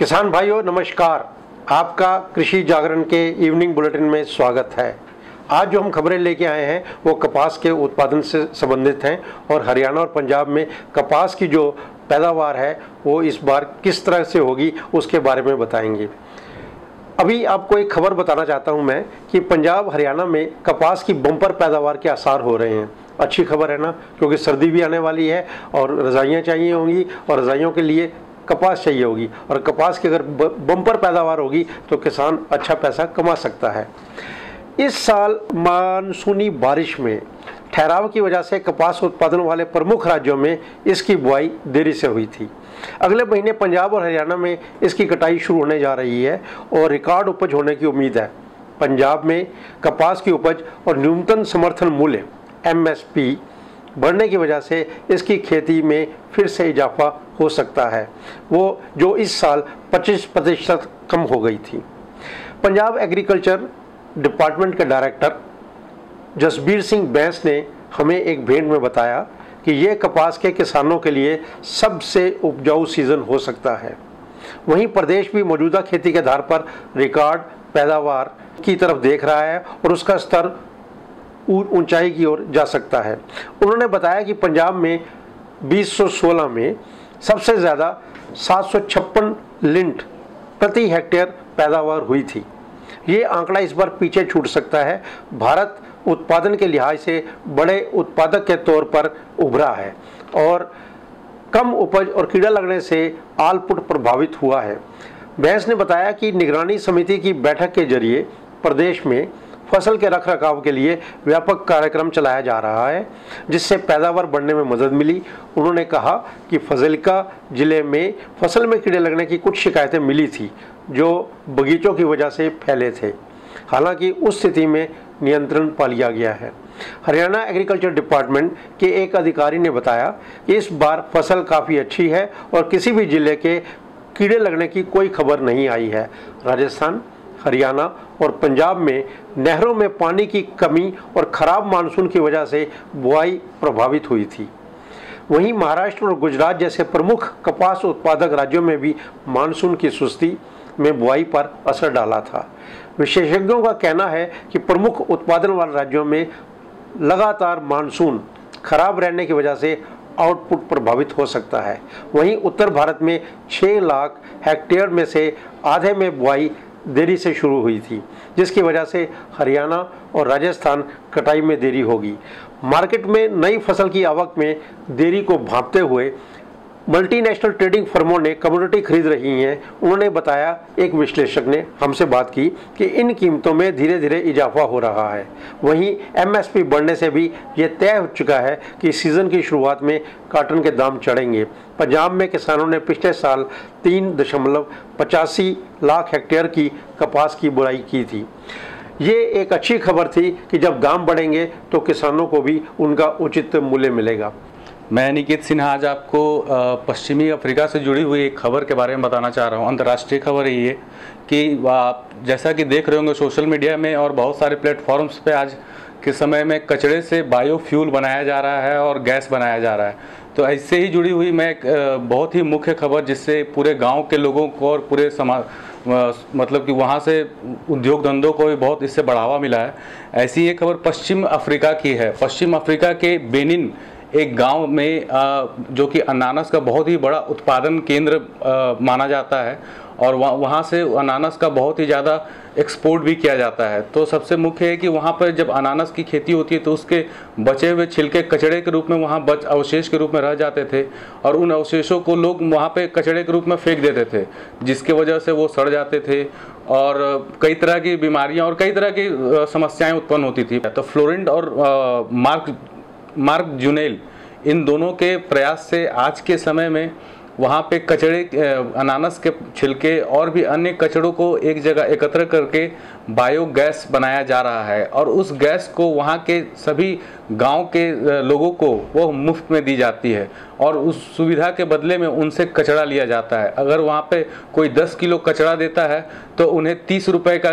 किसान भाइयों नमस्कार। आपका कृषि जागरण के इवनिंग बुलेटिन में स्वागत है। आज जो हम खबरें लेके आए हैं वो कपास के उत्पादन से संबंधित हैं और हरियाणा और पंजाब में कपास की जो पैदावार है वो इस बार किस तरह से होगी उसके बारे में बताएंगे। अभी आपको एक खबर बताना चाहता हूं मैं कि पंजाब हरियाणा में कपास की बम्पर पैदावार के आसार हो रहे हैं। अच्छी खबर है ना, क्योंकि सर्दी भी आने वाली है और रज़ाइयाँ चाहिए होंगी और रज़ाइयों के लिए कपास चाहिए होगी और कपास की अगर बम्पर पैदावार होगी तो किसान अच्छा पैसा कमा सकता है। इस साल मानसूनी बारिश में ठहराव की वजह से कपास उत्पादन वाले प्रमुख राज्यों में इसकी बुआई देरी से हुई थी। अगले महीने पंजाब और हरियाणा में इसकी कटाई शुरू होने जा रही है और रिकॉर्ड उपज होने की उम्मीद है। पंजाब में कपास की उपज और न्यूनतम समर्थन मूल्य MSP बढ़ने की वजह से इसकी खेती में फिर से इजाफा हो सकता है, वो जो इस साल 25% कम हो गई थी। पंजाब एग्रीकल्चर डिपार्टमेंट के डायरेक्टर जसबीर सिंह बैंस ने हमें एक भेंट में बताया कि ये कपास के किसानों के लिए सबसे उपजाऊ सीज़न हो सकता है। वहीं प्रदेश भी मौजूदा खेती के आधार पर रिकॉर्ड पैदावार की तरफ देख रहा है और उसका स्तर ऊंचाई की ओर जा सकता है। उन्होंने बताया कि पंजाब में 2016 में सबसे ज़्यादा 756 लिंट प्रति हेक्टेयर पैदावार हुई थी। ये आंकड़ा इस बार पीछे छूट सकता है। भारत उत्पादन के लिहाज से बड़े उत्पादक के तौर पर उभरा है और कम उपज और कीड़ा लगने से आउटपुट प्रभावित हुआ है। बैंस ने बताया कि निगरानी समिति की बैठक के जरिए प्रदेश में फसल के रखरखाव के लिए व्यापक कार्यक्रम चलाया जा रहा है, जिससे पैदावार बढ़ने में मदद मिली। उन्होंने कहा कि फजलिका जिले में फसल में कीड़े लगने की कुछ शिकायतें मिली थी जो बगीचों की वजह से फैले थे। हालांकि उस स्थिति में नियंत्रण पा लिया गया है। हरियाणा एग्रीकल्चर डिपार्टमेंट के एक अधिकारी ने बताया कि इस बार फसल काफ़ी अच्छी है और किसी भी जिले के कीड़े लगने की कोई खबर नहीं आई है। राजस्थान, हरियाणा और पंजाब में नहरों में पानी की कमी और खराब मानसून की वजह से बुआई प्रभावित हुई थी। वहीं महाराष्ट्र और गुजरात जैसे प्रमुख कपास उत्पादक राज्यों में भी मानसून की सुस्ती में बुआई पर असर डाला था। विशेषज्ञों का कहना है कि प्रमुख उत्पादन वाले राज्यों में लगातार मानसून खराब रहने की वजह से आउटपुट प्रभावित हो सकता है। वहीं उत्तर भारत में 6 लाख हेक्टेयर में से आधे में बुआई देरी से शुरू हुई थी, जिसकी वजह से हरियाणा और राजस्थान कटाई में देरी होगी। मार्केट में नई फसल की आवक में देरी को भांपते हुए मल्टीनेशनल ट्रेडिंग फर्मों ने कमोडिटी खरीद रही हैं। उन्होंने बताया, एक विश्लेषक ने हमसे बात की कि इन कीमतों में धीरे धीरे इजाफा हो रहा है। वहीं MSP बढ़ने से भी ये तय हो चुका है कि सीज़न की शुरुआत में कॉटन के दाम चढ़ेंगे। पंजाब में किसानों ने पिछले साल 3.85 लाख हेक्टेयर की कपास की बुआई की थी। ये एक अच्छी खबर थी कि जब दाम बढ़ेंगे तो किसानों को भी उनका उचित मूल्य मिलेगा। मैं निकेत सिन्हा आज आपको पश्चिमी अफ्रीका से जुड़ी हुई एक खबर के बारे में बताना चाह रहा हूँ। अंतर्राष्ट्रीय खबर ये कि आप जैसा कि देख रहे होंगे सोशल मीडिया में और बहुत सारे प्लेटफॉर्म्स पे आज के समय में कचरे से बायोफ्यूल बनाया जा रहा है और गैस बनाया जा रहा है। तो इससे ही जुड़ी हुई मैं एक बहुत ही मुख्य खबर जिससे पूरे गाँव के लोगों को और पूरे समाज मतलब कि वहाँ से उद्योग धंधों को भी बहुत इससे बढ़ावा मिला है। ऐसी ये खबर पश्चिम अफ्रीका की है। पश्चिम अफ्रीका के बेनिन एक गांव में जो कि अनानास का बहुत ही बड़ा उत्पादन केंद्र माना जाता है और वहाँ से अनानास का बहुत ही ज़्यादा एक्सपोर्ट भी किया जाता है। तो सबसे मुख्य है कि वहाँ पर जब अनानास की खेती होती है तो उसके बचे हुए छिलके कचड़े के रूप में वहाँ अवशेष के रूप में रह जाते थे और उन अवशेषों को लोग वहाँ पे कचड़े के रूप में फेंक देते थे, जिसके वजह से वो सड़ जाते थे और कई तरह की बीमारियाँ और कई तरह की समस्याएँ उत्पन्न होती थी। तो फ्लोरेंट और मार्क जुनेल इन दोनों के प्रयास से आज के समय में वहाँ पे कचड़े अनानास के छिलके और भी अन्य कचड़ों को एक जगह एकत्र करके बायोगैस बनाया जा रहा है और उस गैस को वहाँ के सभी गांव के लोगों को वो मुफ्त में दी जाती है और उस सुविधा के बदले में उनसे कचड़ा लिया जाता है। अगर वहाँ पे कोई 10 किलो कचड़ा देता है तो उन्हें 30 रुपये का,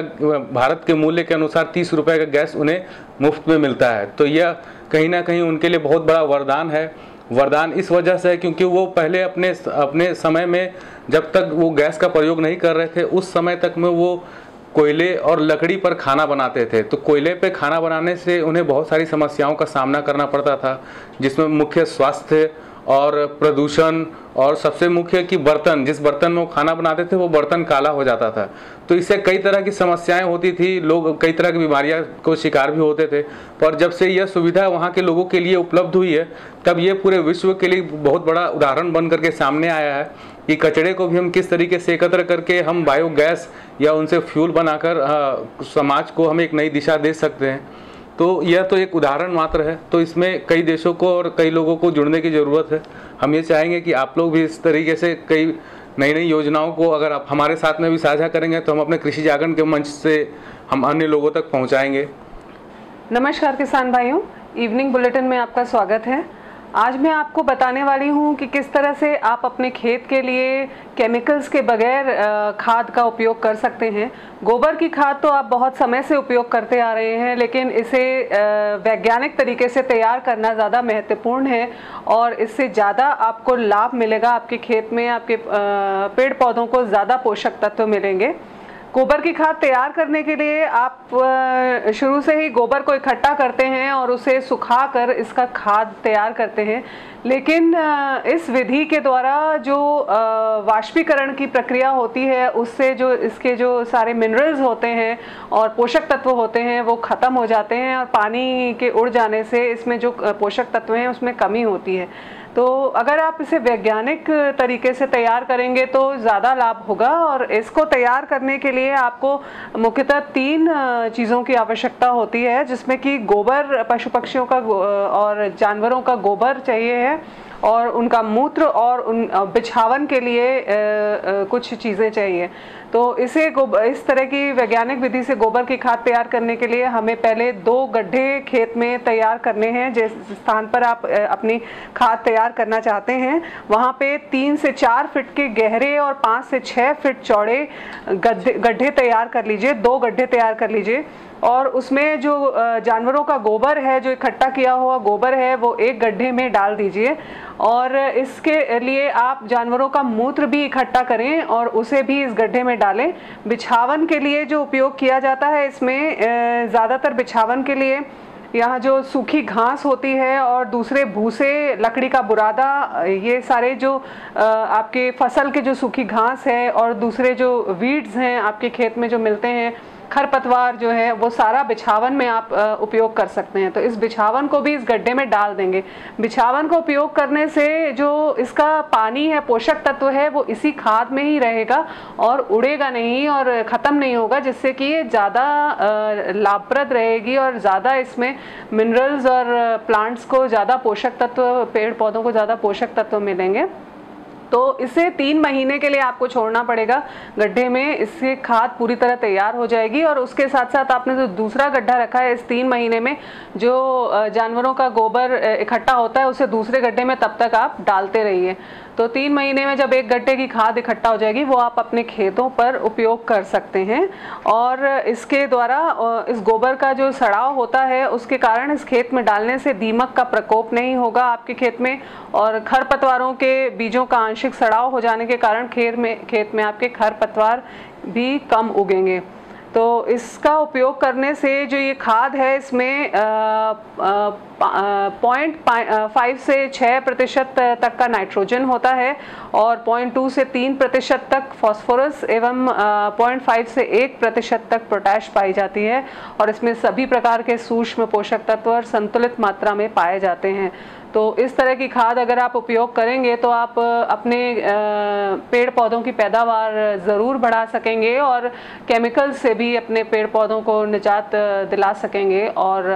भारत के मूल्य के अनुसार 30 रुपये का गैस उन्हें मुफ्त में मिलता है। तो यह कहीं ना कहीं उनके लिए बहुत बड़ा वरदान है। वरदान इस वजह से है क्योंकि वो पहले अपने समय में जब तक वो गैस का प्रयोग नहीं कर रहे थे, उस समय तक में वो कोयले और लकड़ी पर खाना बनाते थे। तो कोयले पे खाना बनाने से उन्हें बहुत सारी समस्याओं का सामना करना पड़ता था, जिसमें मुख्य स्वास्थ्य और प्रदूषण, और सबसे मुख्य कि बर्तन, जिस बर्तन में वो खाना बनाते थे वो बर्तन काला हो जाता था। तो इससे कई तरह की समस्याएं होती थी, लोग कई तरह की बीमारियां को शिकार भी होते थे। पर जब से यह सुविधा वहाँ के लोगों के लिए उपलब्ध हुई है, तब ये पूरे विश्व के लिए बहुत बड़ा उदाहरण बन करके सामने आया है कि कचरे को भी हम किस तरीके से एकत्र करके हम बायोगैस या उनसे फ्यूल बनाकर समाज को हम एक नई दिशा दे सकते हैं। तो यह तो एक उदाहरण मात्र है। तो इसमें कई देशों को और कई लोगों को जुड़ने की ज़रूरत है। हम ये चाहेंगे कि आप लोग भी इस तरीके से कई नई नई योजनाओं को अगर आप हमारे साथ में भी साझा करेंगे तो हम अपने कृषि जागरण के मंच से हम अन्य लोगों तक पहुंचाएंगे। नमस्कार किसान भाइयों, इवनिंग बुलेटिन में आपका स्वागत है। आज मैं आपको बताने वाली हूँ कि किस तरह से आप अपने खेत के लिए केमिकल्स के बगैर खाद का उपयोग कर सकते हैं। गोबर की खाद तो आप बहुत समय से उपयोग करते आ रहे हैं, लेकिन इसे वैज्ञानिक तरीके से तैयार करना ज़्यादा महत्वपूर्ण है और इससे ज़्यादा आपको लाभ मिलेगा। आपके खेत में आपके पेड़ पौधों को ज़्यादा पोषक तत्व मिलेंगे। गोबर की खाद तैयार करने के लिए आप शुरू से ही गोबर को इकट्ठा करते हैं और उसे सुखाकर इसका खाद तैयार करते हैं। लेकिन इस विधि के द्वारा जो वाष्पीकरण की प्रक्रिया होती है, उससे जो इसके जो सारे मिनरल्स होते हैं और पोषक तत्व होते हैं वो ख़त्म हो जाते हैं और पानी के उड़ जाने से इसमें जो पोषक तत्व हैं उसमें कमी होती है। तो अगर आप इसे वैज्ञानिक तरीके से तैयार करेंगे तो ज़्यादा लाभ होगा। और इसको तैयार करने के लिए आपको मुख्यतः 3 चीज़ों की आवश्यकता होती है, जिसमें कि गोबर, पशु पक्षियों का और जानवरों का गोबर चाहिए है और उनका मूत्र और उन बिछावन के लिए कुछ चीज़ें चाहिए। तो इस तरह की वैज्ञानिक विधि से गोबर की खाद तैयार करने के लिए हमें पहले 2 गड्ढे खेत में तैयार करने हैं। जिस स्थान पर आप अपनी खाद तैयार करना चाहते हैं वहाँ पे 3 से 4 फीट के गहरे और 5 से 6 फीट चौड़े गड्ढे तैयार कर लीजिए। 2 गड्ढे तैयार कर लीजिए और उसमें जो जानवरों का गोबर है, जो इकट्ठा किया हुआ गोबर है, वो एक गड्ढे में डाल दीजिए। और इसके लिए आप जानवरों का मूत्र भी इकट्ठा करें और उसे भी इस गड्ढे में डालें। बिछावन के लिए जो उपयोग किया जाता है, इसमें ज़्यादातर बिछावन के लिए यहाँ जो सूखी घास होती है और दूसरे भूसे, लकड़ी का बुरादा, ये सारे जो आपके फसल के जो सूखी घास है और दूसरे जो वीड्स हैं आपके खेत में जो मिलते हैं, खरपतवार जो है, वो सारा बिछावन में आप उपयोग कर सकते हैं। तो इस बिछावन को भी इस गड्ढे में डाल देंगे। बिछावन को उपयोग करने से जो इसका पानी है, पोषक तत्व है, वो इसी खाद में ही रहेगा और उड़ेगा नहीं और ख़त्म नहीं होगा, जिससे कि ये ज़्यादा लाभप्रद रहेगी और ज़्यादा इसमें मिनरल्स और प्लांट्स को ज़्यादा पोषक तत्व, पेड़ पौधों को ज़्यादा पोषक तत्व मिलेंगे। तो इसे 3 महीने के लिए आपको छोड़ना पड़ेगा गड्ढे में। इससे खाद पूरी तरह तैयार हो जाएगी और उसके साथ साथ आपने जो दूसरा गड्ढा रखा है, इस 3 महीने में जो जानवरों का गोबर इकट्ठा होता है उसे दूसरे गड्ढे में तब तक आप डालते रहिए। तो 3 महीने में जब एक गड्ढे की खाद इकट्ठा हो जाएगी, वो आप अपने खेतों पर उपयोग कर सकते हैं। और इसके द्वारा इस गोबर का जो सड़ाव होता है उसके कारण इस खेत में डालने से दीमक का प्रकोप नहीं होगा आपके खेत में, और खरपतवारों के बीजों का आंशिक सड़ाव हो जाने के कारण खेत में आपके खरपतवार भी कम उगेंगे। तो इसका उपयोग करने से जो ये खाद है, इसमें 0.5 से 6% तक का नाइट्रोजन होता है और 0.2 से 3% तक फॉस्फोरस एवं 0.5 से 1% तक पोटैश पाई जाती है। और इसमें सभी प्रकार के सूक्ष्म पोषक तत्व और संतुलित मात्रा में पाए जाते हैं। तो इस तरह की खाद अगर आप उपयोग करेंगे तो आप अपने पेड़ पौधों की पैदावार ज़रूर बढ़ा सकेंगे और केमिकल से भी अपने पेड़ पौधों को निजात दिला सकेंगे और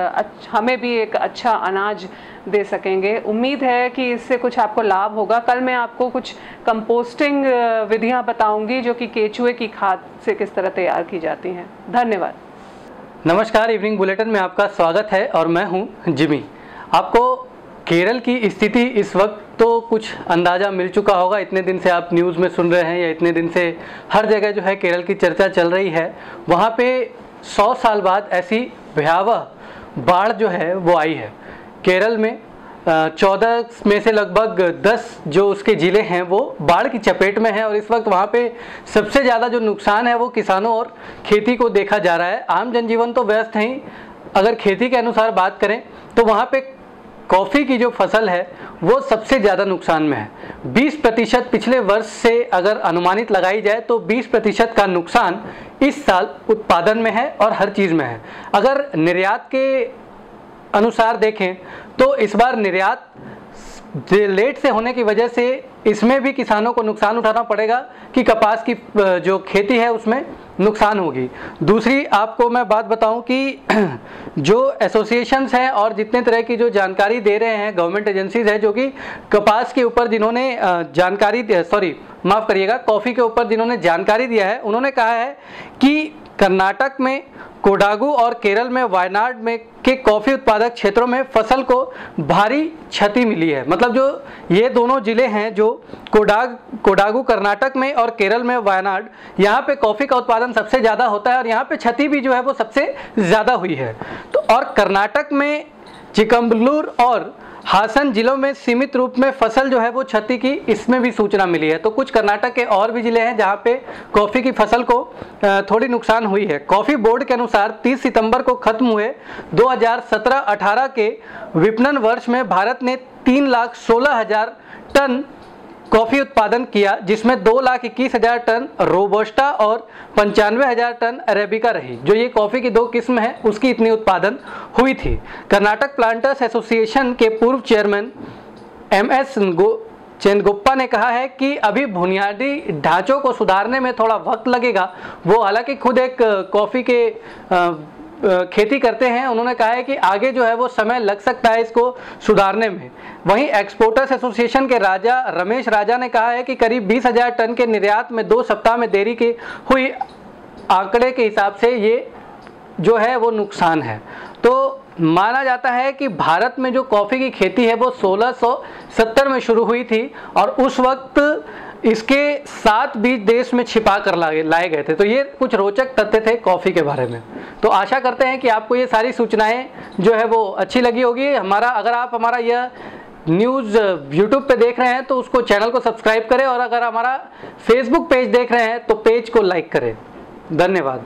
हमें भी एक अच्छा अनाज दे सकेंगे। उम्मीद है कि इससे कुछ आपको लाभ होगा। कल मैं आपको कुछ कंपोस्टिंग विधियां बताऊंगी जो कि केचुए की खाद से किस तरह तैयार की जाती हैं। धन्यवाद। नमस्कार, इवनिंग बुलेटिन में आपका स्वागत है और मैं हूं जिमी। आपको केरल की स्थिति इस वक्त तो कुछ अंदाज़ा मिल चुका होगा। इतने दिन से आप न्यूज़ में सुन रहे हैं या इतने दिन से हर जगह जो है केरल की चर्चा चल रही है। वहाँ पे 100 साल बाद ऐसी भयावह बाढ़ जो है वो आई है। केरल में 14 में से लगभग 10 जो उसके ज़िले हैं वो बाढ़ की चपेट में हैं और इस वक्त वहाँ पे सबसे ज़्यादा जो नुकसान है वो किसानों और खेती को देखा जा रहा है। आम जनजीवन तो व्यस्त है ही, अगर खेती के अनुसार बात करें तो वहाँ पे कॉफ़ी की जो फसल है वो सबसे ज़्यादा नुकसान में है। 20% पिछले वर्ष से अगर अनुमानित लगाई जाए तो 20% का नुकसान इस साल उत्पादन में है और हर चीज़ में है। अगर निर्यात के अनुसार देखें तो इस बार निर्यात लेट से होने की वजह से इसमें भी किसानों को नुकसान उठाना पड़ेगा कि कपास की जो खेती है उसमें नुकसान होगी। दूसरी आपको मैं बात बताऊं कि जो एसोसिएशंस हैं और जितने तरह की जो जानकारी दे रहे हैं गवर्नमेंट एजेंसीज है जो कि कपास के ऊपर जिन्होंने कॉफ़ी के ऊपर जिन्होंने जानकारी दिया है, उन्होंने कहा है कि कर्नाटक में कोडागु और केरल में वायनाड में के कॉफ़ी उत्पादक क्षेत्रों में फसल को भारी क्षति मिली है। मतलब जो ये दोनों ज़िले हैं जो कोडागु कर्नाटक में और केरल में वायनाड, यहाँ पे कॉफ़ी का उत्पादन सबसे ज़्यादा होता है और यहाँ पे क्षति भी जो है वो सबसे ज़्यादा हुई है। तो और कर्नाटक में चिकमगलूर और हासन जिलों में सीमित रूप में फसल जो है वो क्षति की इसमें भी सूचना मिली है। तो कुछ कर्नाटक के और भी जिले हैं जहां पे कॉफ़ी की फसल को थोड़ी नुकसान हुई है। कॉफ़ी बोर्ड के अनुसार 30 सितंबर को खत्म हुए 2017-18 के विपणन वर्ष में भारत ने 3,16,000 टन कॉफ़ी उत्पादन किया, जिसमें 2,21,000 टन रोबोस्टा और 95,000 टन अरेबिका रही। जो ये कॉफ़ी की 2 किस्म है उसकी इतनी उत्पादन हुई थी। कर्नाटक प्लांटर्स एसोसिएशन के पूर्व चेयरमैन MS चेनगुप्पा ने कहा है कि अभी बुनियादी ढांचों को सुधारने में थोड़ा वक्त लगेगा। वो हालांकि खुद एक कॉफ़ी के खेती करते हैं, उन्होंने कहा है कि आगे जो है वो समय लग सकता है इसको सुधारने में। वहीं एक्सपोर्टर्स एसोसिएशन के राजा रमेश राजा ने कहा है कि करीब 20,000 टन के निर्यात में 2 सप्ताह में देरी की हुई आंकड़े के हिसाब से ये जो है वो नुकसान है। तो माना जाता है कि भारत में जो कॉफ़ी की खेती है वो 1670 में शुरू हुई थी और उस वक्त इसके 7 बीज देश में छिपा कर लाए गए थे। तो ये कुछ रोचक तथ्य थे कॉफ़ी के बारे में। तो आशा करते हैं कि आपको ये सारी सूचनाएं जो है वो अच्छी लगी होगी। अगर आप हमारा यह न्यूज़ यूट्यूब पे देख रहे हैं तो उसको चैनल को सब्सक्राइब करें और अगर हमारा फेसबुक पेज देख रहे हैं तो पेज को लाइक करें। धन्यवाद।